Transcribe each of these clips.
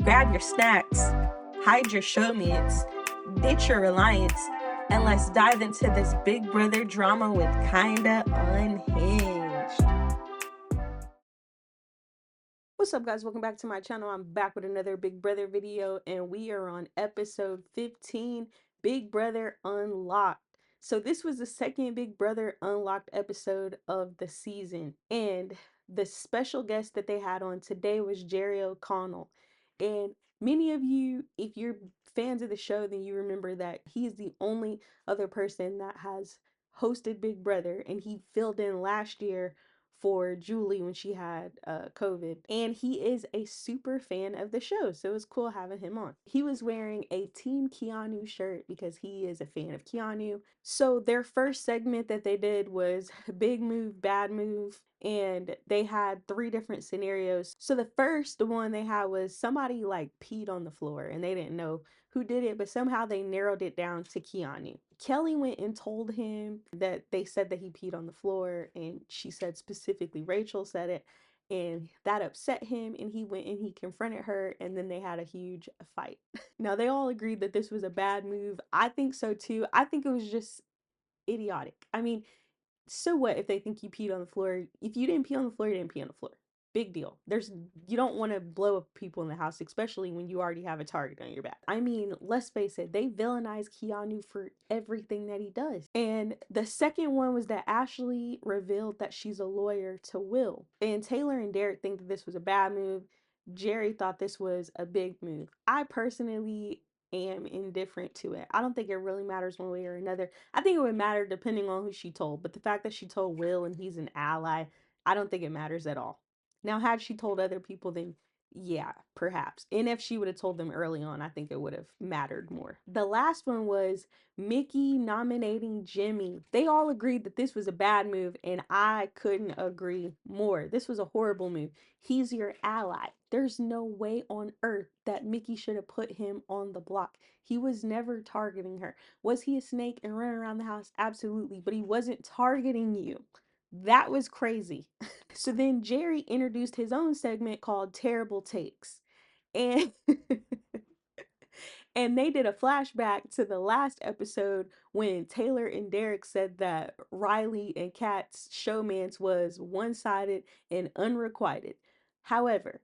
Grab your snacks, hide your show mitts, ditch your reliance, and let's dive into this Big Brother drama with Kinda Unhinged. What's up, guys? Welcome back to my channel. I'm back with another Big Brother video, and we are on episode 15, Big Brother Unlocked. So this was the second Big Brother Unlocked episode of the season, and the special guest that they had on today was Jerry O'Connell. And many of you, if you're fans of the show, then you remember that he is the only other person that has hosted Big Brother, and he filled in last year for Julie when she had COVID. And he is a super fan of the show, so it was cool having him on. He was wearing a Team Keanu shirt because he is a fan of Keanu. So their first segment that they did was big move, bad move, and they had 3 different scenarios. So the first one they had was somebody like peed on the floor and they didn't know who did it, but somehow they narrowed it down to Keanu. Kelly went and told him that they said that he peed on the floor, and she said specifically Rachel said it, and that upset him, and he went and he confronted her, and then they had a huge fight. Now they all agreed that this was a bad move. I think so too. I think it was just idiotic. I mean, so what if they think you peed on the floor? If you didn't pee on the floor, you didn't pee on the floor. Big deal. You don't want to blow up people in the house, especially when you already have a target on your back. I mean, let's face it, they villainize Keanu for everything that he does. And the second one was that Ashley revealed that she's a lawyer to Will. And Taylor and Derek think that this was a bad move. Jerry thought this was a big move. I personally am indifferent to it. I don't think it really matters one way or another. I think it would matter depending on who she told, but the fact that she told Will and he's an ally, I don't think it matters at all. Now, had she told other people, then yeah, perhaps. And if she would have told them early on, I think it would have mattered more. The last one was Mickey nominating Jimmy. They all agreed that this was a bad move, and I couldn't agree more. This was a horrible move. He's your ally. There's no way on earth that Mickey should have put him on the block. He was never targeting her. Was he a snake and running around the house? Absolutely, but he wasn't targeting you. That was crazy. So then Jerry introduced his own segment called Terrible Takes. And and they did a flashback to the last episode when Taylor and Derek said that Riley and Kat's showmance was one-sided and unrequited. However,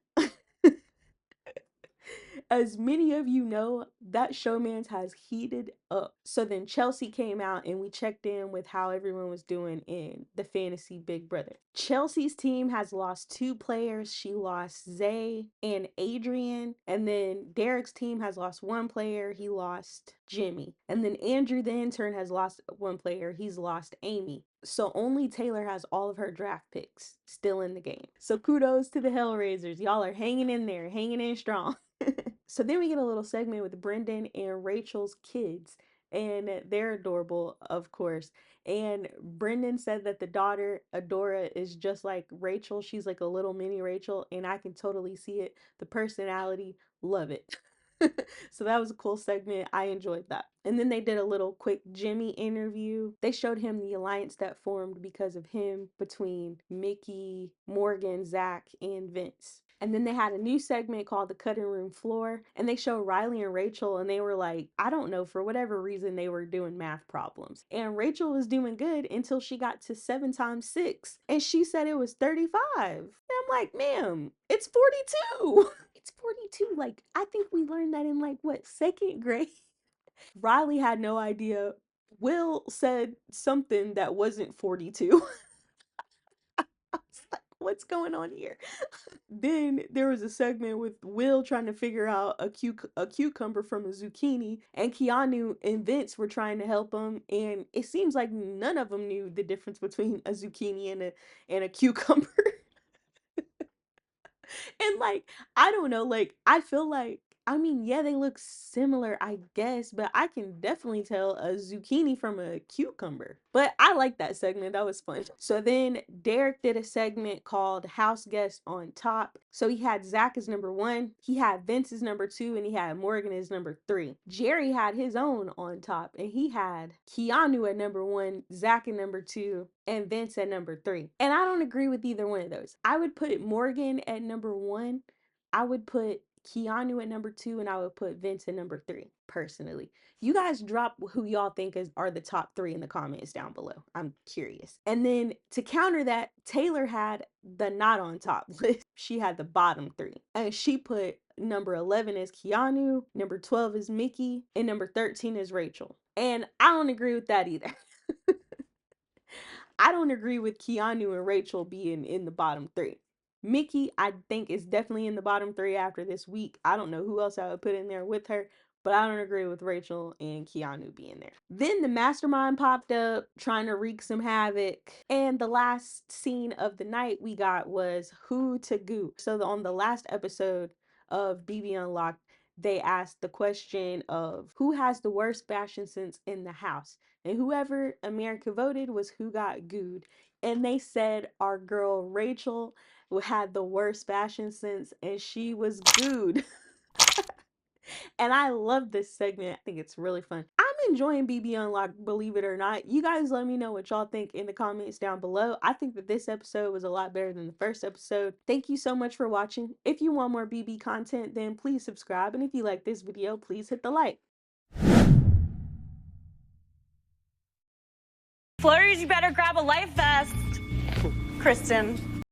as many of you know, that showmance has heated up. So then Chelsea came out and we checked in with how everyone was doing in the fantasy Big Brother. Chelsea's team has lost 2 players. She lost Zay and Adrian. And then Derek's team has lost 1 player. He lost Jimmy. And then Andrew the intern has lost 1 player. He's lost Amy. So only Taylor has all of her draft picks still in the game. So kudos to the Hellraisers. Y'all are hanging in there, hanging in strong. So then we get a little segment with Brendan and Rachel's kids, and they're adorable, of course. And Brendan said that the daughter, Adora, is just like Rachel. She's like a little mini Rachel, and I can totally see it. The personality, love it. So that was a cool segment. I enjoyed that. And then they did a little quick Jimmy interview. They showed him the alliance that formed because of him between Mickey, Morgan, Zach, and Vince. And then they had a new segment called the cutting room floor, and they showed Riley and Rachel, and they were like, I don't know, for whatever reason, they were doing math problems. And Rachel was doing good until she got to 7 times 6, and she said it was 35. And I'm like, ma'am, it's 42. It's 42. Like, I think we learned that in like, what, 2nd grade? Riley had no idea. Will said something that wasn't 42. I was like, what's going on here? Then there was a segment with Will trying to figure out a cucumber from a zucchini, and Keanu and Vince were trying to help him, and it seems like none of them knew the difference between a zucchini and a cucumber. And like, I don't know, like, I feel like, I mean, yeah, they look similar, I guess, but I can definitely tell a zucchini from a cucumber. But I like that segment. That was fun. So then Derek did a segment called House Guest on Top. So he had Zach as number 1, he had Vince as number 2, and he had Morgan as number 3. Jerry had his own on top, and he had Keanu at number 1, Zach at number 2, and Vince at number 3. And I don't agree with either one of those. I would put Morgan at number 1. I would put Keanu at number 2, and I would put Vince at number 3, personally. You guys drop who y'all think are the top 3 in the comments down below. I'm curious. And then to counter that, Taylor had the not on top list. She had the bottom 3. And she put number 11 is Keanu, number 12 is Mickey, and number 13 is Rachel. And I don't agree with that either. I don't agree with Keanu and Rachel being in the bottom 3. Mickey, I think, is definitely in the bottom 3 after this week. I don't know who else I would put in there with her, but I don't agree with Rachel and Keanu being there. Then the mastermind popped up, trying to wreak some havoc. And the last scene of the night we got was who to goo. So on the last episode of BB Unlocked, they asked the question of who has the worst fashion sense in the house. And whoever America voted was who got gooed. And they said our girl Rachel had the worst fashion sense and she was gooed. And I love this segment. I think it's really fun. I'm enjoying BB Unlocked, believe it or not. You guys let me know what y'all think in the comments down below. I think that this episode was a lot better than the first episode. Thank you so much for watching. If you want more BB content, then please subscribe. And if you like this video, please hit the like. Flurries, you better grab a life vest. Kristen.